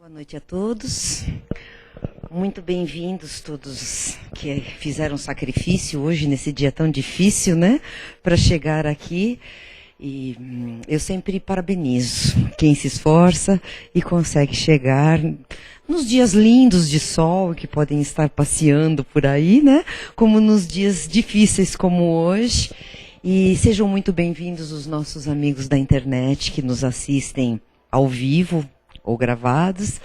Boa noite a todos. Muito bem-vindos todos que fizeram sacrifício hoje, nesse dia tão difícil, né? Para chegar aqui. E eu sempre parabenizo quem se esforça e consegue chegar nos dias lindos de sol, que podem estar passeando por aí, né? Como nos dias difíceis como hoje. E sejam muito bem-vindos os nossos amigos da internet que nos assistem ao vivo ou gravados.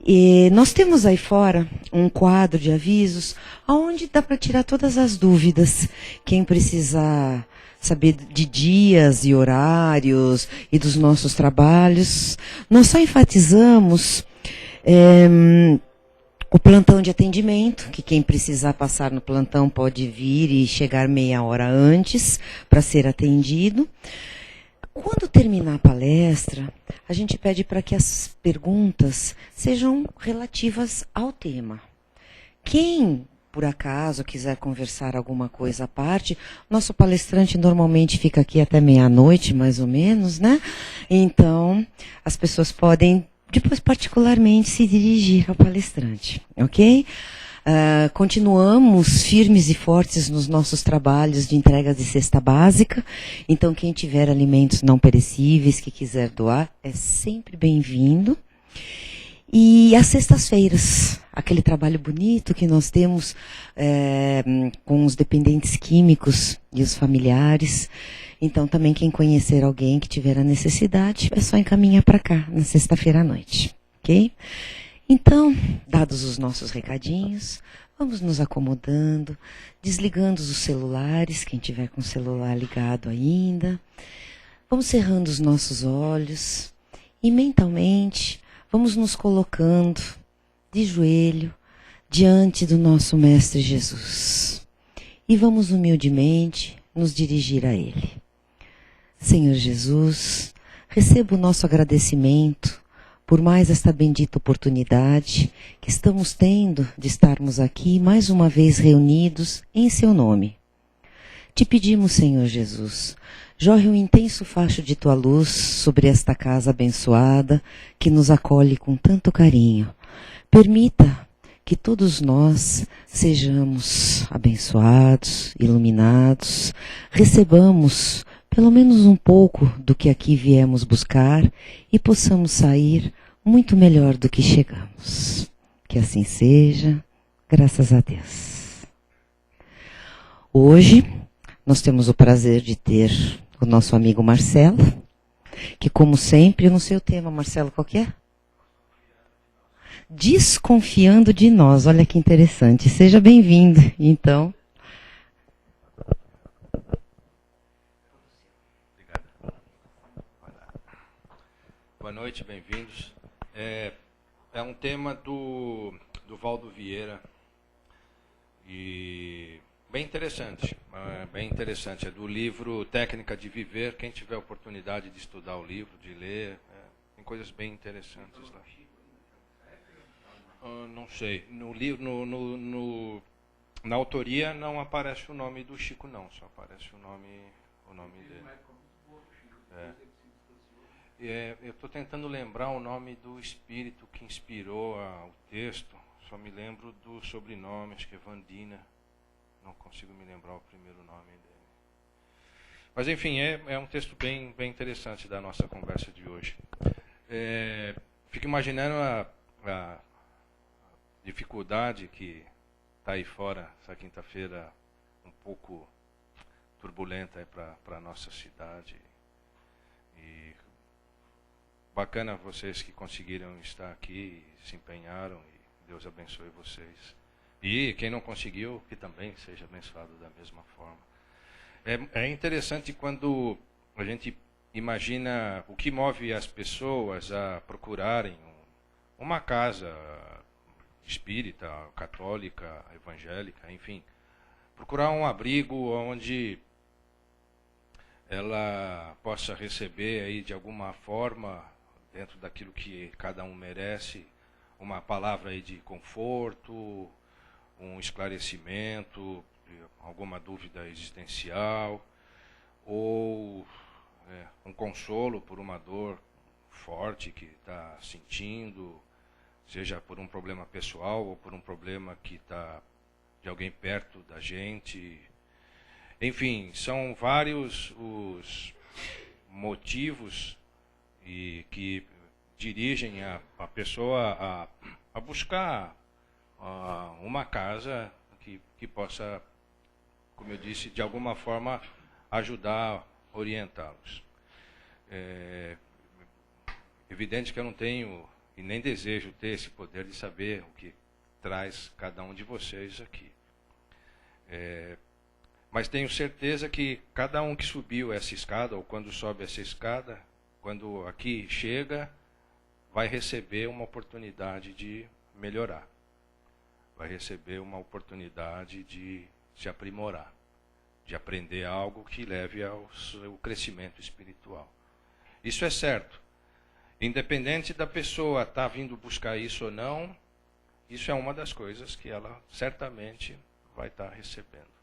E nós temos aí fora um quadro de avisos onde dá para tirar todas as dúvidas. Quem precisar saber de dias e horários e dos nossos trabalhos, nós só enfatizamos o plantão de atendimento, que quem precisar passar no plantão pode vir e chegar meia hora antes para ser atendido. Quando terminar a palestra, a gente pede para que as perguntas sejam relativas ao tema. Quem, por acaso, quiser conversar alguma coisa à parte, nosso palestrante normalmente fica aqui até meia-noite, mais ou menos, né? Então, as pessoas podem, depois, particularmente, se dirigir ao palestrante, ok? Continuamos firmes e fortes nos nossos trabalhos de entrega de cesta básica. Então, quem tiver alimentos não perecíveis que quiser doar, é sempre bem-vindo. E às sextas-feiras, aquele trabalho bonito que nós temos com os dependentes químicos e os familiares. Então, também quem conhecer alguém que tiver a necessidade, é só encaminhar para cá, na sexta-feira à noite, ok? Então, dados os nossos recadinhos, vamos nos acomodando, desligando os celulares, quem tiver com o celular ligado ainda. Vamos cerrando os nossos olhos e mentalmente vamos nos colocando de joelho diante do nosso Mestre Jesus. E vamos humildemente nos dirigir a Ele. Senhor Jesus, receba o nosso agradecimento por mais esta bendita oportunidade que estamos tendo de estarmos aqui mais uma vez reunidos em seu nome. Te pedimos, Senhor Jesus, jorre um intenso facho de tua luz sobre esta casa abençoada que nos acolhe com tanto carinho. Permita que todos nós sejamos abençoados, iluminados, recebamos pelo menos um pouco do que aqui viemos buscar e possamos sair muito melhor do que chegamos. Que assim seja, graças a Deus. Hoje, nós temos o prazer de ter o nosso amigo Marcelo, que como sempre, eu não sei o tema, Marcelo, qual que é? Desconfiando de nós, olha que interessante. Seja bem-vindo, então. Boa noite, bem-vindos. É um tema do Valdo Vieira e bem interessante, é do livro Técnica de Viver. Quem tiver oportunidade de estudar o livro, de ler, tem coisas bem interessantes lá. Não sei, no livro, na autoria não aparece o nome do Chico, não, só aparece o nome dele. Eu estou tentando lembrar o nome do espírito que inspirou o texto, só me lembro do sobrenome, acho que é Vandina, não consigo me lembrar o primeiro nome dele. Mas enfim, é um texto bem interessante da nossa conversa de hoje. Fico imaginando a dificuldade que está aí fora, essa quinta-feira um pouco turbulenta para a nossa cidade. E bacana vocês que conseguiram estar aqui, se empenharam, e Deus abençoe vocês. E quem não conseguiu, que também seja abençoado da mesma forma. É interessante quando a gente imagina o que move as pessoas a procurarem uma casa espírita, católica, evangélica, enfim. Procurar um abrigo onde ela possa receber aí de alguma forma, dentro daquilo que cada um merece, uma palavra aí de conforto, um esclarecimento, alguma dúvida existencial, ou um consolo por uma dor forte que está sentindo, seja por um problema pessoal ou por um problema que está de alguém perto da gente. Enfim, são vários os motivos que dirigem a pessoa a buscar uma casa que possa, como eu disse, de alguma forma ajudar, orientá-los. É evidente que eu não tenho e nem desejo ter esse poder de saber o que traz cada um de vocês aqui. Mas tenho certeza que cada um que subiu essa escada, ou quando sobe essa escada, quando aqui chega, vai receber uma oportunidade de melhorar. Vai receber uma oportunidade de se aprimorar, de aprender algo que leve ao seu crescimento espiritual. Isso é certo. Independente da pessoa estar vindo buscar isso ou não, isso é uma das coisas que ela certamente vai estar recebendo.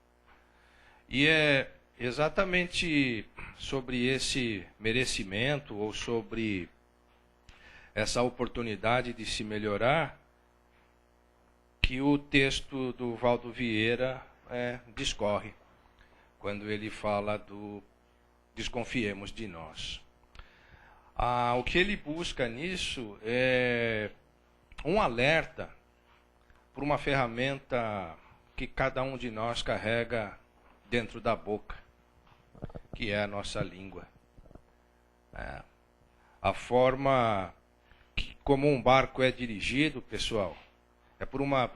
E é exatamente sobre esse merecimento ou sobre essa oportunidade de se melhorar que o texto do Valdo Vieira discorre, quando ele fala do desconfiemos de nós. O que ele busca nisso é um alerta para uma ferramenta que cada um de nós carrega dentro da boca, que é a nossa língua. A forma como um barco é dirigido, pessoal, é por uma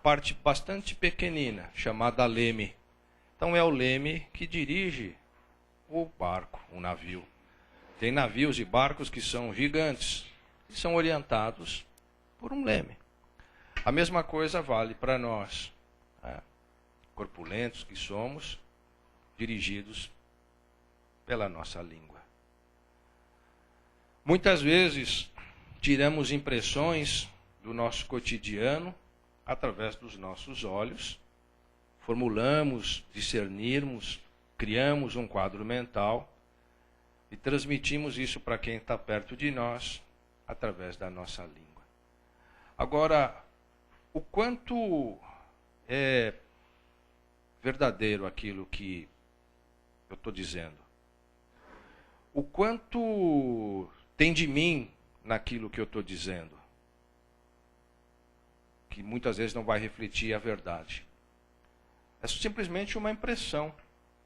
parte bastante pequenina, chamada leme. Então é o leme que dirige o barco, o navio. Tem navios e barcos que são gigantes, que são orientados por um leme. A mesma coisa vale para nós, corpulentos que somos, dirigidos pela nossa língua. Muitas vezes tiramos impressões do nosso cotidiano através dos nossos olhos, formulamos, discernimos, criamos um quadro mental e transmitimos isso para quem está perto de nós através da nossa língua. Agora, o quanto é verdadeiro aquilo que eu estou dizendo? O quanto tem de mim naquilo que eu estou dizendo? Que muitas vezes não vai refletir a verdade. É simplesmente uma impressão.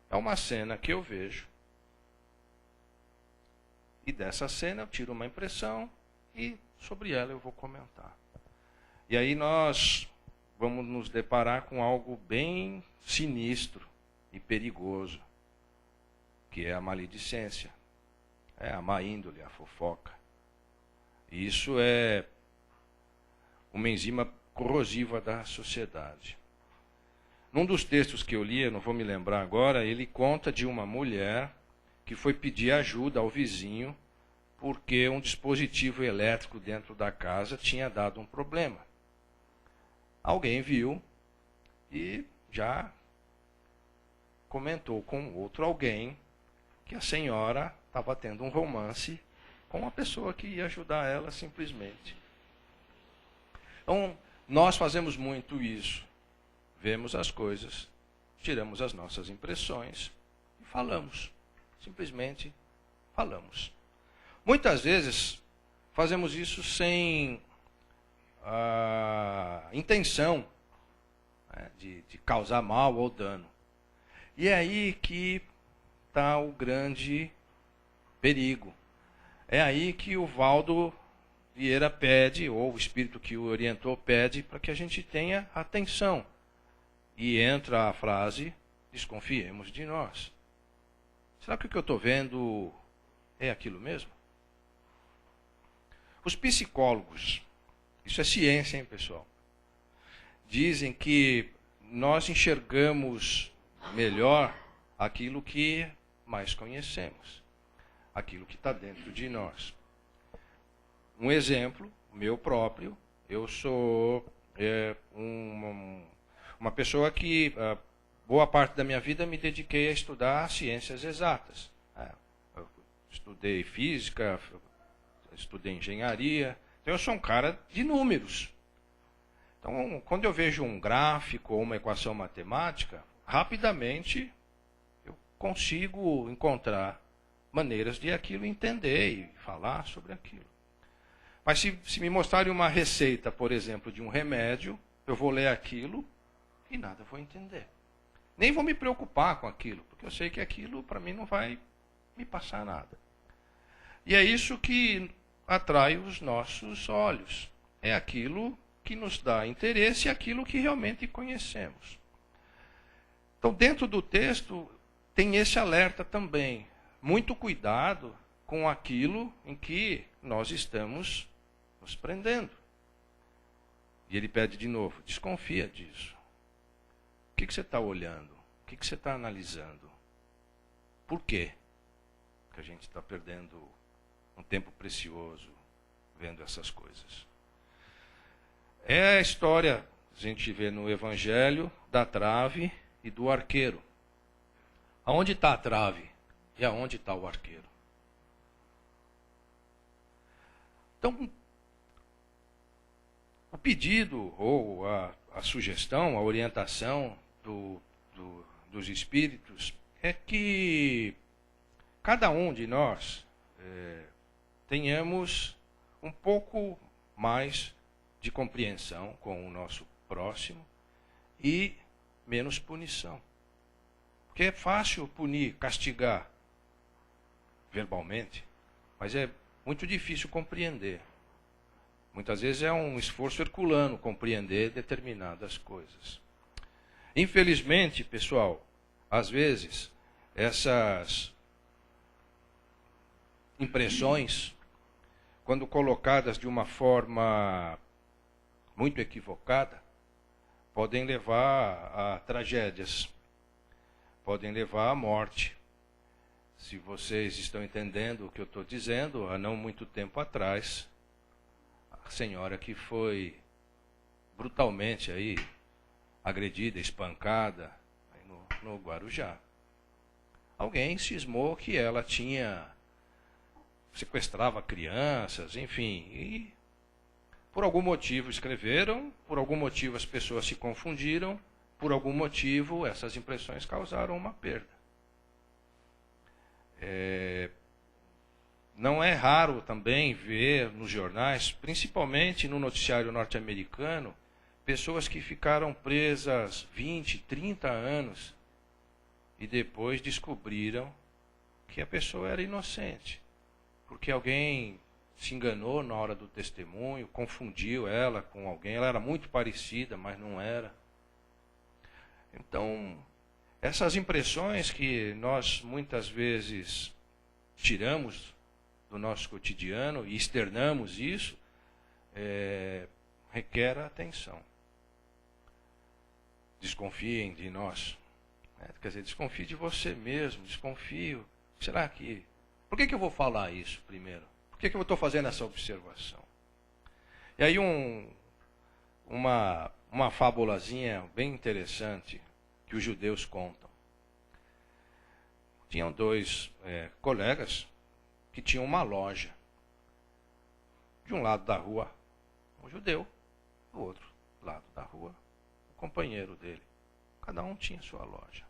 É uma cena que eu vejo. E dessa cena eu tiro uma impressão e sobre ela eu vou comentar. E aí nós vamos nos deparar com algo bem sinistro e perigoso, que é a maledicência, é a má índole, a fofoca. E isso é uma enzima corrosiva da sociedade. Num dos textos que eu li, eu não vou me lembrar agora, ele conta de uma mulher que foi pedir ajuda ao vizinho porque um dispositivo elétrico dentro da casa tinha dado um problema. Alguém viu e já comentou com outro alguém que a senhora estava tendo um romance com uma pessoa que ia ajudar ela simplesmente. Então, nós fazemos muito isso. Vemos as coisas, tiramos as nossas impressões e falamos. Simplesmente falamos. Muitas vezes fazemos isso sem intenção de causar mal ou dano. E é aí que está o grande perigo. É aí que o Valdo Vieira pede, ou o Espírito que o orientou pede, para que a gente tenha atenção. E entra a frase, desconfiemos de nós. Será que o que eu estou vendo é aquilo mesmo? Os psicólogos, isso é ciência, hein, pessoal? Dizem que nós enxergamos melhor aquilo que mais conhecemos, aquilo que está dentro de nós. Um exemplo, meu próprio, eu sou uma pessoa que boa parte da minha vida me dediquei a estudar ciências exatas. Eu estudei física, estudei engenharia, Então eu sou um cara de números. Então, quando eu vejo um gráfico ou uma equação matemática, rapidamente eu consigo encontrar maneiras de aquilo entender e falar sobre aquilo. Mas se me mostrarem uma receita, por exemplo, de um remédio, eu vou ler aquilo e nada vou entender. Nem vou me preocupar com aquilo, porque eu sei que aquilo para mim não vai me passar nada. E é isso que atrai os nossos olhos. É aquilo que nos dá interesse e aquilo que realmente conhecemos. Então, dentro do texto, tem esse alerta também. Muito cuidado com aquilo em que nós estamos nos prendendo. E ele pede de novo, desconfia disso. O que você está olhando? O que você está analisando? Por quê que a gente está perdendo um tempo precioso vendo essas coisas? É a história, a gente vê no Evangelho, da trave e do arqueiro. Aonde está a trave e aonde está o arqueiro? Então, o pedido ou a sugestão, a orientação dos espíritos é que cada um de nós tenhamos um pouco mais de compreensão com o nosso próximo e menos punição. Porque é fácil punir, castigar verbalmente, mas é muito difícil compreender. Muitas vezes é um esforço herculano compreender determinadas coisas. Infelizmente, pessoal, às vezes essas impressões, quando colocadas de uma forma muito equivocada, podem levar a tragédias, podem levar à morte. Se vocês estão entendendo o que eu estou dizendo, há não muito tempo atrás, a senhora que foi brutalmente aí agredida, espancada aí no Guarujá. Alguém cismou que ela sequestrava crianças, enfim, e por algum motivo escreveram, por algum motivo as pessoas se confundiram, por algum motivo essas impressões causaram uma perda. Não é raro também ver nos jornais, principalmente no noticiário norte-americano, pessoas que ficaram presas 20, 30 anos e depois descobriram que a pessoa era inocente, porque alguém se enganou na hora do testemunho, confundiu ela com alguém, ela era muito parecida, mas não era. Então, essas impressões que nós muitas vezes tiramos do nosso cotidiano e externamos isso, requer atenção. Desconfiem de nós. Quer dizer, desconfie de você mesmo, desconfio. Será que... Por que eu vou falar isso primeiro? Por que eu estou fazendo essa observação? E aí uma fábulazinha bem interessante que os judeus contam. Tinham dois colegas que tinham uma loja. De um lado da rua, um judeu. Do outro lado da rua, o companheiro dele. Cada um tinha sua loja.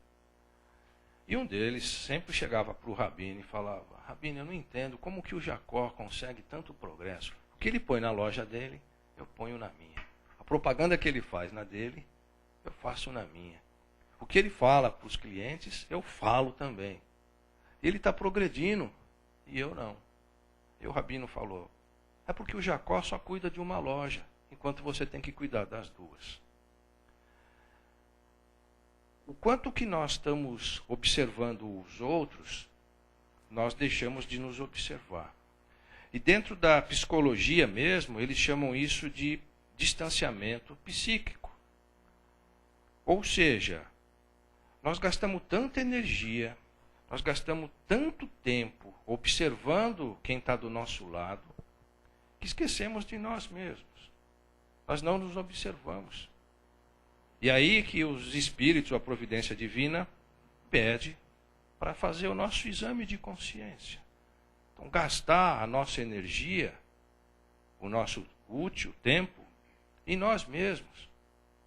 E um deles sempre chegava para o Rabino e falava: Rabino, eu não entendo como que o Jacó consegue tanto progresso. O que ele põe na loja dele, eu ponho na minha. A propaganda que ele faz na dele, eu faço na minha. O que ele fala para os clientes, eu falo também. Ele está progredindo e eu não. E o Rabino falou: é porque o Jacó só cuida de uma loja, enquanto você tem que cuidar das duas. O quanto que nós estamos observando os outros, nós deixamos de nos observar. E dentro da psicologia mesmo, eles chamam isso de distanciamento psíquico. Ou seja, nós gastamos tanta energia, nós gastamos tanto tempo observando quem está do nosso lado, que esquecemos de nós mesmos. Nós não nos observamos. E aí que os espíritos, a providência divina, pede para fazer o nosso exame de consciência. Então, gastar a nossa energia o nosso útil tempo em nós mesmos,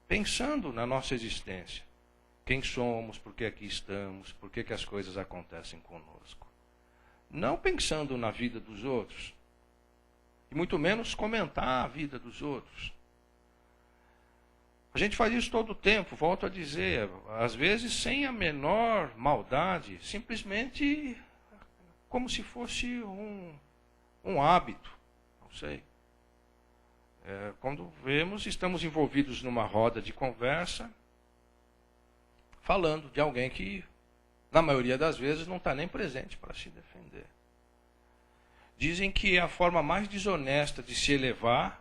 pensando na nossa existência. Quem somos, por que aqui estamos, por que as coisas acontecem conosco. Não pensando na vida dos outros, e muito menos comentar a vida dos outros. A gente faz isso todo o tempo, volto a dizer, às vezes sem a menor maldade, simplesmente como se fosse um hábito, não sei. Quando vemos, estamos envolvidos numa roda de conversa, falando de alguém que, na maioria das vezes, não está nem presente para se defender. Dizem que a forma mais desonesta de se elevar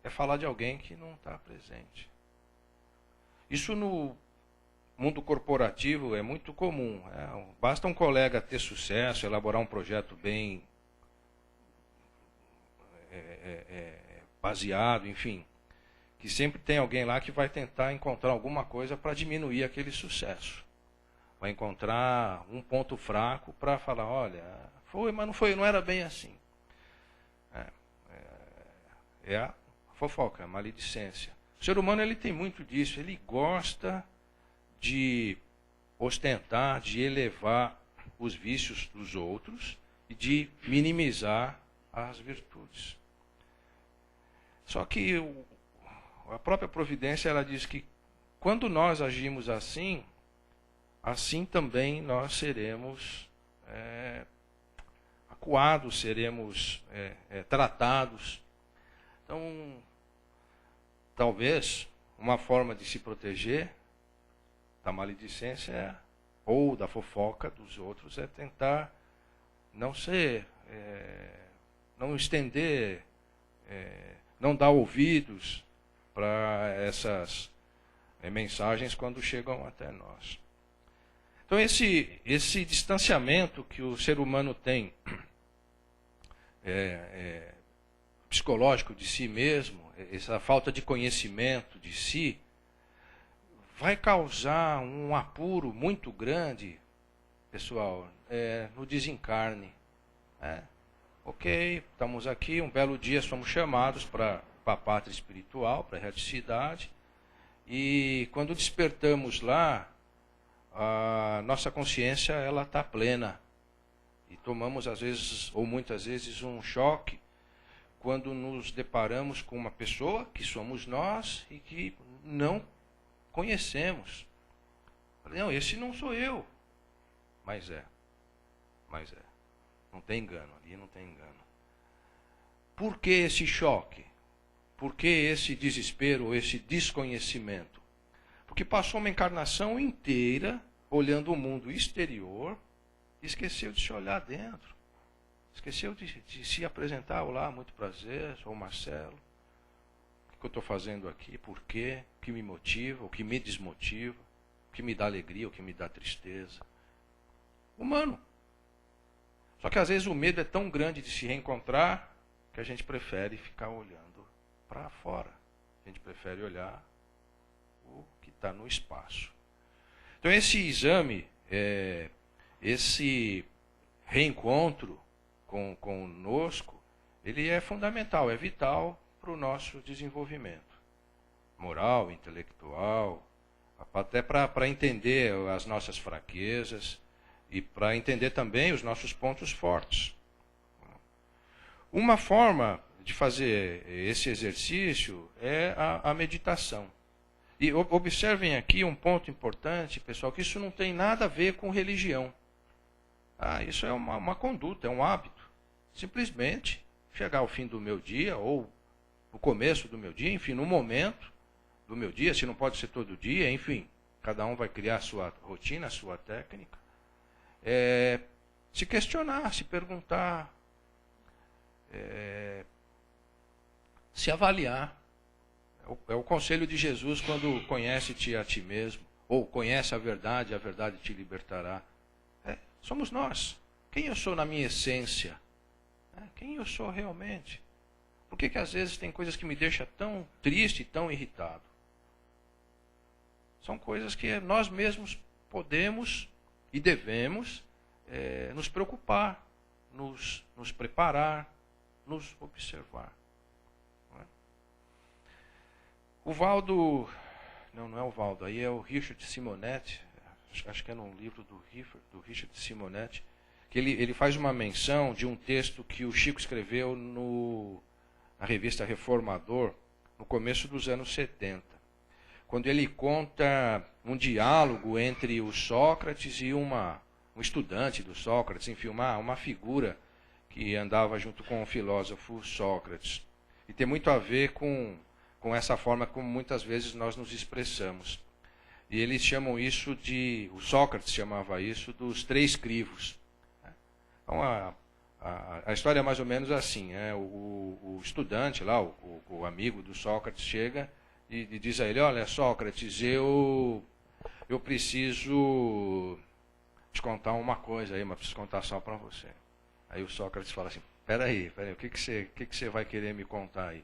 é falar de alguém que não está presente. Isso no mundo corporativo é muito comum. Basta um colega ter sucesso, elaborar um projeto bem baseado, enfim, que sempre tem alguém lá que vai tentar encontrar alguma coisa para diminuir aquele sucesso. Vai encontrar um ponto fraco para falar, olha, foi, mas não era bem assim. É a fofoca, a maledicência. O ser humano ele tem muito disso, ele gosta de ostentar, de elevar os vícios dos outros e de minimizar as virtudes. Só que a própria providência ela diz que quando nós agimos assim, assim também nós seremos acuados, seremos tratados. Então, talvez uma forma de se proteger da maledicência ou da fofoca dos outros é tentar não ser, não estender, não dar ouvidos para essas mensagens quando chegam até nós. Então esse distanciamento que o ser humano tem psicológico de si mesmo, essa falta de conhecimento de si, vai causar um apuro muito grande, pessoal, no desencarne. Ok, estamos aqui, um belo dia somos chamados para a pátria espiritual, para a erraticidade, e quando despertamos lá, a nossa consciência ela está plena. E tomamos às vezes, ou muitas vezes, um choque quando nos deparamos com uma pessoa que somos nós e que não conhecemos. Não, esse não sou eu. Mas é. Não tem engano, ali não tem engano. Por que esse choque? Por que esse desespero, esse desconhecimento? Porque passou uma encarnação inteira olhando o mundo exterior e esqueceu de se olhar dentro. Esqueceu de se apresentar. Olá, muito prazer, sou o Marcelo. O que eu estou fazendo aqui? Por quê? O que me motiva? O que me desmotiva? O que me dá alegria? O que me dá tristeza? Humano. Só que às vezes o medo é tão grande de se reencontrar que a gente prefere ficar olhando para fora. A gente prefere olhar o que está no espaço. Então esse exame, esse reencontro conosco, ele é fundamental, é vital para o nosso desenvolvimento moral, intelectual, até para entender as nossas fraquezas e para entender também os nossos pontos fortes. Uma forma de fazer esse exercício é a meditação. E observem aqui um ponto importante, pessoal, que isso não tem nada a ver com religião. Isso é uma conduta, é um hábito. Simplesmente chegar ao fim do meu dia, ou no começo do meu dia, enfim, no momento do meu dia, se não pode ser todo dia, enfim, cada um vai criar a sua rotina, a sua técnica. Se questionar, se perguntar, se avaliar. É o conselho de Jesus quando conhece-te a ti mesmo, ou conhece a verdade te libertará. Somos nós. Quem eu sou na minha essência? Quem eu sou realmente? Por que às vezes tem coisas que me deixam tão triste, tão irritado? São coisas que nós mesmos podemos e devemos nos preocupar, nos preparar, nos observar. Não é? O Valdo, não é o Valdo, aí é o Richard Simonetti, acho que é num livro do Richard Simonetti, que ele faz uma menção de um texto que o Chico escreveu na revista Reformador, no começo dos anos 70, quando ele conta um diálogo entre o Sócrates e um estudante do Sócrates, enfim, uma figura que andava junto com o filósofo Sócrates. E tem muito a ver com essa forma como muitas vezes nós nos expressamos. E eles chamam isso o Sócrates chamava isso dos 3 crivos. Então, a história é mais ou menos assim, o estudante lá, o amigo do Sócrates chega e diz a ele, olha, Sócrates, eu preciso te contar uma coisa aí, mas preciso contar só para você. Aí o Sócrates fala assim, peraí, o que você vai querer me contar aí?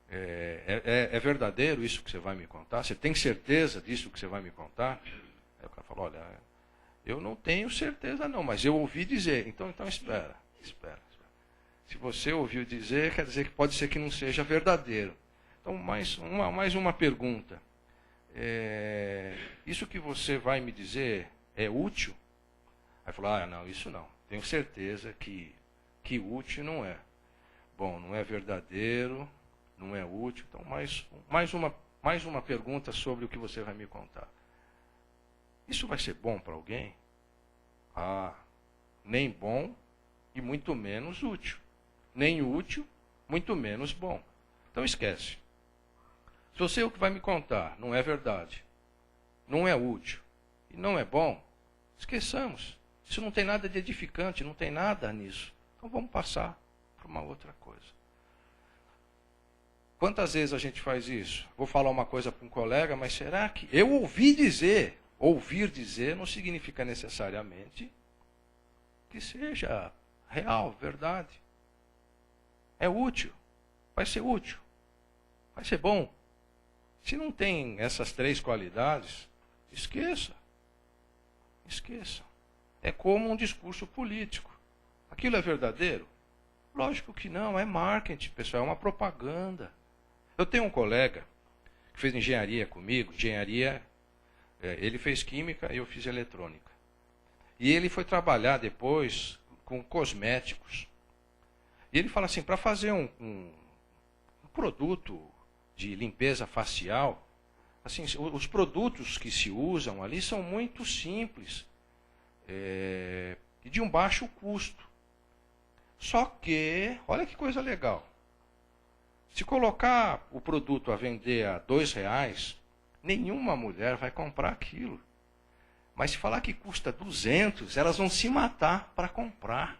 É verdadeiro isso que você vai me contar? Você tem certeza disso que você vai me contar? Aí o cara fala, olha, eu não tenho certeza não, mas eu ouvi dizer. Então espera. Se você ouviu dizer, quer dizer que pode ser que não seja verdadeiro. Então, mais uma pergunta. Isso que você vai me dizer é útil? Aí falou, não, isso não. Tenho certeza que útil não é. Bom, não é verdadeiro, não é útil. Então, mais uma pergunta sobre o que você vai me contar. Isso vai ser bom para alguém? Nem bom e muito menos útil. Nem útil, muito menos bom. Então esquece. Se você o que vai me contar não é verdade, não é útil e não é bom, esqueçamos. Isso não tem nada de edificante, não tem nada nisso. Então vamos passar para uma outra coisa. Quantas vezes a gente faz isso? Vou falar uma coisa para um colega, mas será que eu ouvi dizer? Ouvir dizer não significa necessariamente que seja real, verdade. É útil, vai ser útil, vai ser bom. Se não tem essas 3 qualidades, esqueça. É como um discurso político. Aquilo é verdadeiro? Lógico que não, é marketing, pessoal, é uma propaganda. Eu tenho um colega que fez engenharia comigo, ele fez química e eu fiz eletrônica. E ele foi trabalhar depois com cosméticos. E ele fala assim, para fazer um produto de limpeza facial, assim, os produtos que se usam ali são muito simples e de um baixo custo. Só que, olha que coisa legal, se colocar o produto a vender a R$2, nenhuma mulher vai comprar aquilo. Mas se falar que custa 200, elas vão se matar para comprar.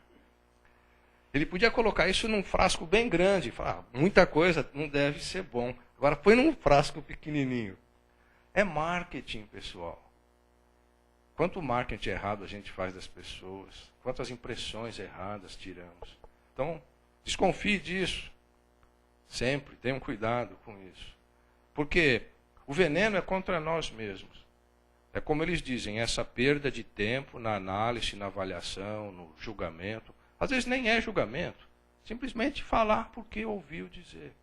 Ele podia colocar isso num frasco bem grande, falar, muita coisa não deve ser bom. Agora põe num frasco pequenininho. É marketing, pessoal. Quanto marketing errado a gente faz das pessoas, quantas impressões erradas tiramos. Então, desconfie disso. Sempre, tenham cuidado com isso. Porque o veneno é contra nós mesmos. É como eles dizem, essa perda de tempo na análise, na avaliação, no julgamento. Às vezes nem é julgamento. Simplesmente falar porque ouviu dizer.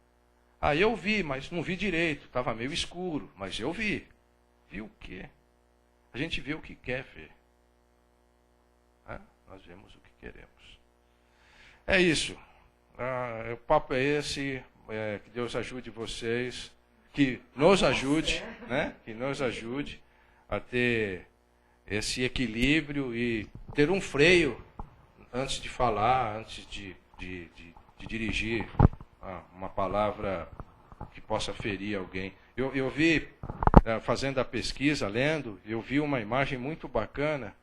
Eu vi, mas não vi direito. Estava meio escuro, mas eu vi. Vi o quê? A gente vê o que quer ver. Nós vemos o que queremos. É isso. O papo é esse. Que Deus ajude vocês. Que nos ajude, né? Que nos ajude a ter esse equilíbrio e ter um freio antes de falar, antes de dirigir uma palavra que possa ferir alguém. Eu vi, fazendo a pesquisa, lendo, eu vi uma imagem muito bacana,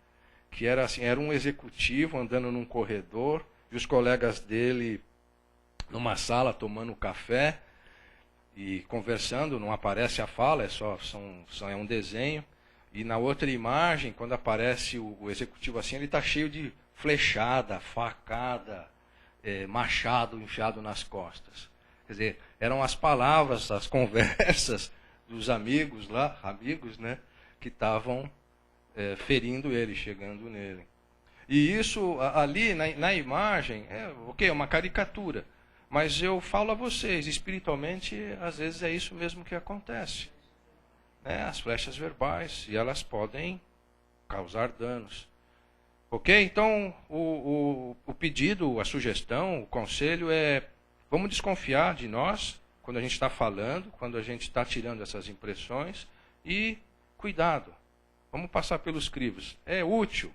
que era assim, era um executivo andando num corredor, e os colegas dele numa sala tomando café e conversando, não aparece a fala, é um desenho. E na outra imagem, quando aparece o executivo assim, ele está cheio de flechada, facada, machado enfiado nas costas. Quer dizer, eram as palavras, as conversas dos amigos lá, né, que estavam ferindo ele, chegando nele. E isso ali na imagem é uma caricatura. Mas eu falo a vocês, espiritualmente, às vezes é isso mesmo que acontece. Né? As flechas verbais, e elas podem causar danos. Ok? Então, o pedido, a sugestão, o conselho é: vamos desconfiar de nós quando a gente está falando, quando a gente está tirando essas impressões, e cuidado, vamos passar pelos crivos. É útil?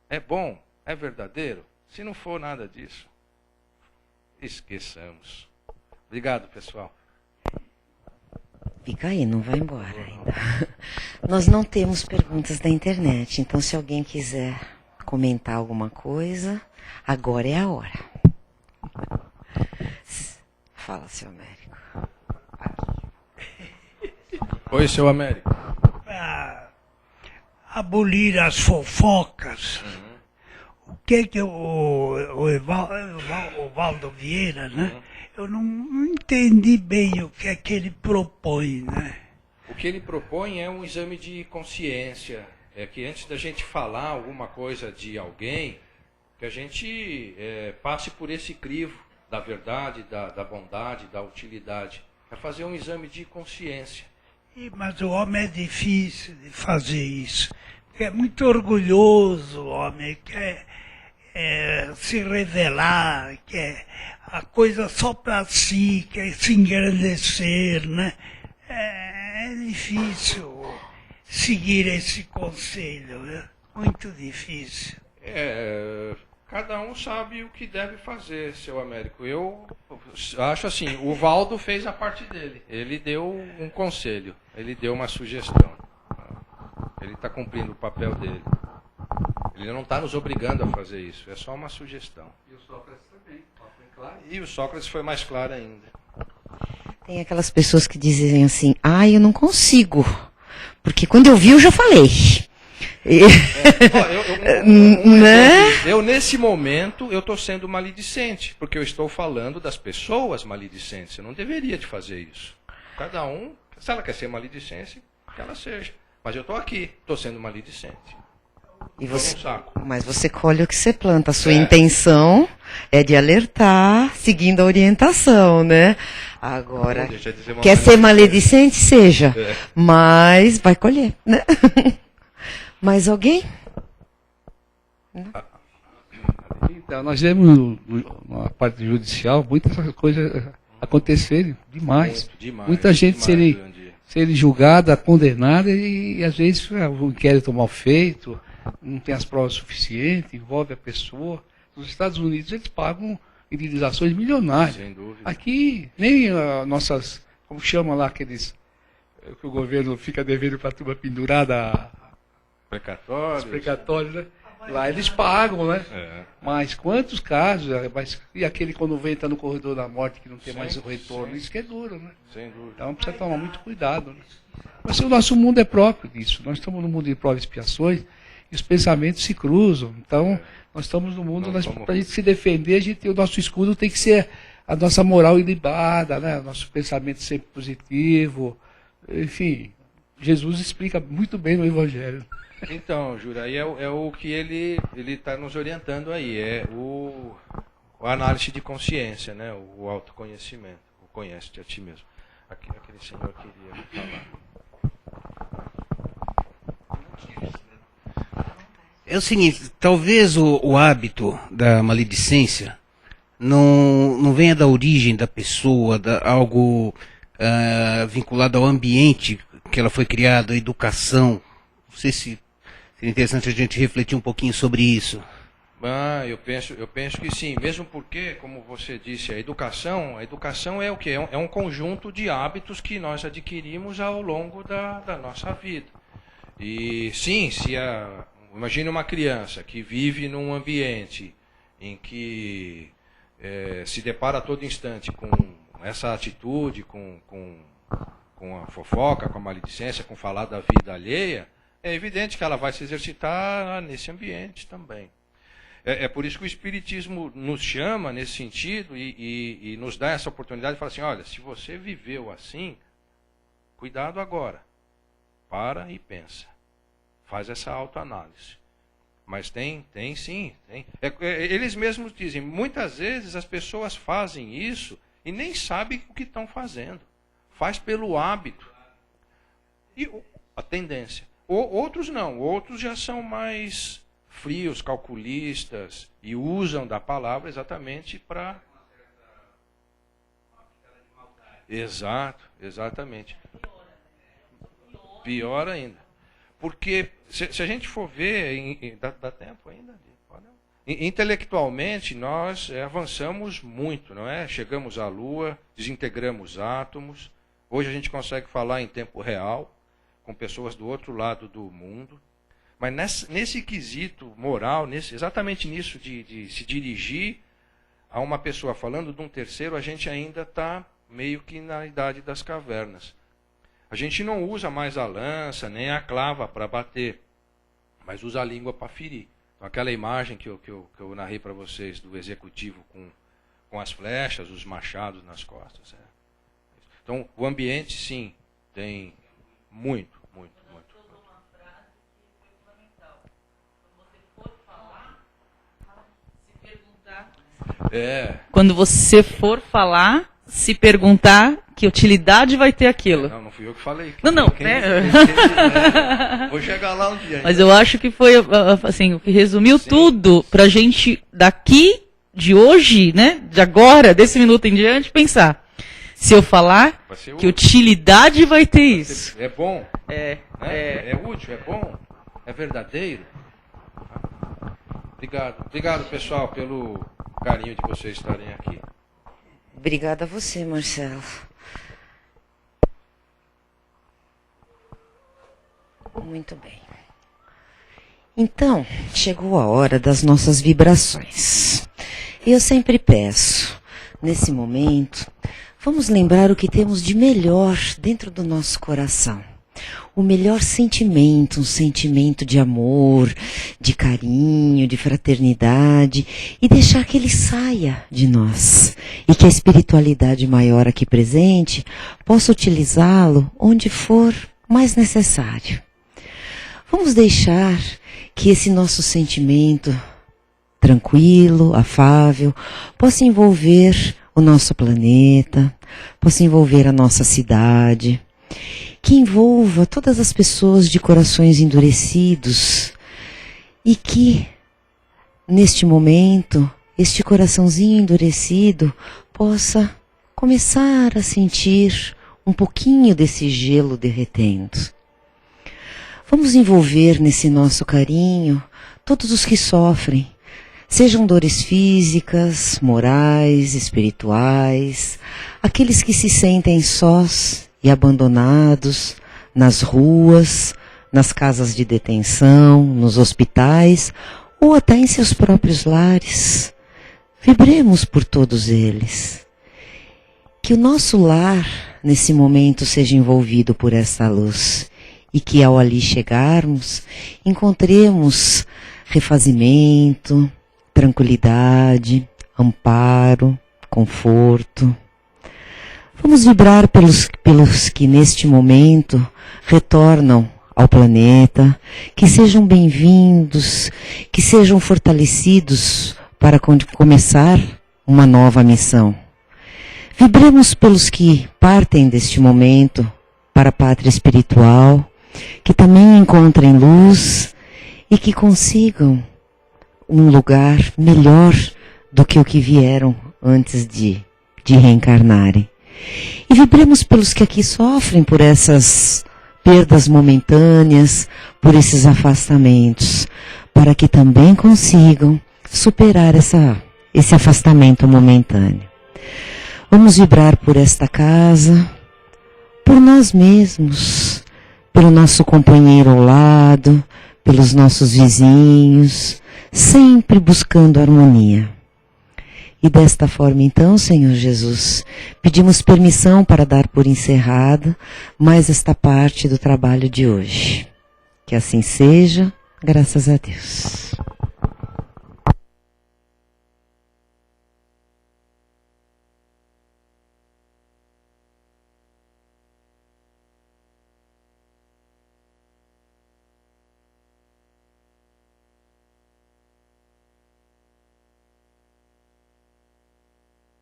É bom? É verdadeiro? Se não for nada disso, esqueçamos. Obrigado, pessoal. Fica aí, não vai embora ainda. Nós não temos perguntas da internet, então se alguém quiser comentar alguma coisa, agora é a hora. Fala, seu Américo. Oi, seu Américo. Para abolir as fofocas, o que o Valdo Vieira, né? Eu não entendi bem o que é que ele propõe, né? O que ele propõe é um exame de consciência. É que antes da gente falar alguma coisa de alguém, que a gente passe por esse crivo da verdade, da bondade, da utilidade. É fazer um exame de consciência. Mas o homem é difícil de fazer isso. Porque é muito orgulhoso o homem, quer se revelar, quer a coisa só para si, quer se engrandecer, né? É difícil seguir esse conselho, né? Muito difícil. Cada um sabe o que deve fazer, seu Américo. Eu acho assim, o Valdo fez a parte dele. Ele deu um conselho, ele deu uma sugestão. Ele está cumprindo o papel dele. Ele não está nos obrigando a fazer isso, é só uma sugestão. E o Sócrates também, foi claro. E o Sócrates foi mais claro ainda. Tem aquelas pessoas que dizem assim: eu não consigo, porque quando eu vi eu já falei. Eu nesse momento, eu estou sendo maledicente, porque eu estou falando das pessoas maledicentes. Eu não deveria de fazer isso. Cada um, se ela quer ser maledicente, que ela seja. Mas eu estou aqui, estou sendo maledicente. Mas você colhe o que você planta. A sua intenção é de alertar, seguindo a orientação, né? Agora, quer ser maledicente? Seja. Mas vai colher, né? Mais alguém? Então, nós vemos na parte judicial muitas coisas acontecerem demais. Muita gente serem julgada, condenada e às vezes o inquérito mal feito, não tem as provas suficientes, envolve a pessoa. Nos Estados Unidos eles pagam indenizações milionárias. Sem dúvida. Aqui nem nossas, como chama lá aqueles que o governo fica devendo para a turma pendurada, precatórios. Os precatórios, né? Lá eles pagam, né? Mas quantos casos, e aquele quando vem entrar no corredor da morte que não tem mais o retorno, isso que é duro, né? Sem dúvida. Então precisa tomar muito cuidado, né? Mas o nosso mundo é próprio disso. Nós estamos no mundo de provas e expiações e os pensamentos se cruzam. Então, nós estamos no mundo, para a gente se defender, o nosso escudo tem que ser a nossa moral ilibada, né? O nosso pensamento sempre positivo. Enfim, Jesus explica muito bem no Evangelho. Então, Jura, aí é o que ele está nos orientando aí, a análise de consciência, né? O autoconhecimento, o conhece-te a ti mesmo. Aquele senhor queria falar. É o seguinte, talvez o hábito da maledicência não venha da origem da pessoa, algo vinculado ao ambiente que ela foi criada, à educação. Não sei se seria interessante a gente refletir um pouquinho sobre isso. Eu penso que sim, mesmo porque, como você disse, a educação é o quê? É um conjunto de hábitos que nós adquirimos ao longo da nossa vida. E sim, imagine uma criança que vive num ambiente em que se depara a todo instante com essa atitude, com a fofoca, com a maledicência, com falar da vida alheia, é evidente que ela vai se exercitar nesse ambiente também. É por isso que o Espiritismo nos chama nesse sentido e nos dá essa oportunidade de falar assim: olha, se você viveu assim, cuidado agora. Para e pensa. Faz essa autoanálise. Mas tem sim. Tem. Eles mesmos dizem, muitas vezes as pessoas fazem isso e nem sabem o que estão fazendo. Faz pelo hábito. E a tendência. Outros não, outros já são mais frios, calculistas, e usam da palavra exatamente para... Exatamente. Pior ainda. Porque, se a gente for ver, dá tempo ainda? Intelectualmente, nós avançamos muito, não é? Chegamos à Lua, desintegramos átomos. Hoje a gente consegue falar em tempo real, com pessoas do outro lado do mundo. Mas nesse quesito moral, exatamente nisso de se dirigir a uma pessoa falando de um terceiro, a gente ainda está meio que na idade das cavernas. A gente não usa mais a lança, nem a clava para bater, mas usa a língua para ferir. Então, aquela imagem que eu narrei para vocês do executivo com as flechas, os machados nas costas. Então, o ambiente, sim, tem muito. Quando você for falar, se perguntar que utilidade vai ter aquilo. Não fui eu que falei. Não. Vou chegar lá um dia. Mas eu acho que foi assim, o que resumiu tudo pra gente daqui, de hoje, né, de agora, desse minuto em diante, pensar. Se eu falar, que utilidade vai ter isso. É bom. É útil, é bom, é verdadeiro. Obrigado, pessoal, pelo carinho de vocês estarem aqui. Obrigada a você, Marcelo. Muito bem. Então, chegou a hora das nossas vibrações. Eu sempre peço, nesse momento, vamos lembrar o que temos de melhor dentro do nosso coração. O melhor sentimento, um sentimento de amor, de carinho, de fraternidade, e deixar que ele saia de nós. E que a espiritualidade maior aqui presente possa utilizá-lo onde for mais necessário. Vamos deixar que esse nosso sentimento tranquilo, afável, possa envolver o nosso planeta, possa envolver a nossa cidade, que envolva todas as pessoas de corações endurecidos e que, neste momento, este coraçãozinho endurecido possa começar a sentir um pouquinho desse gelo derretendo. Vamos envolver nesse nosso carinho todos os que sofrem, sejam dores físicas, morais, espirituais, aqueles que se sentem sós e abandonados nas ruas, nas casas de detenção, nos hospitais ou até em seus próprios lares. Vibremos por todos eles. Que o nosso lar, nesse momento, seja envolvido por essa luz e que ao ali chegarmos, encontremos refazimento, tranquilidade, amparo, conforto. Vamos vibrar pelos que neste momento retornam ao planeta, que sejam bem-vindos, que sejam fortalecidos para começar uma nova missão. Vibremos pelos que partem deste momento para a pátria espiritual, que também encontrem luz e que consigam um lugar melhor do que o que vieram antes de reencarnarem. E vibremos pelos que aqui sofrem por essas perdas momentâneas, por esses afastamentos, para que também consigam superar esse afastamento momentâneo. Vamos vibrar por esta casa, por nós mesmos, pelo nosso companheiro ao lado, pelos nossos vizinhos, sempre buscando harmonia. E desta forma, então, Senhor Jesus, pedimos permissão para dar por encerrada mais esta parte do trabalho de hoje. Que assim seja, graças a Deus.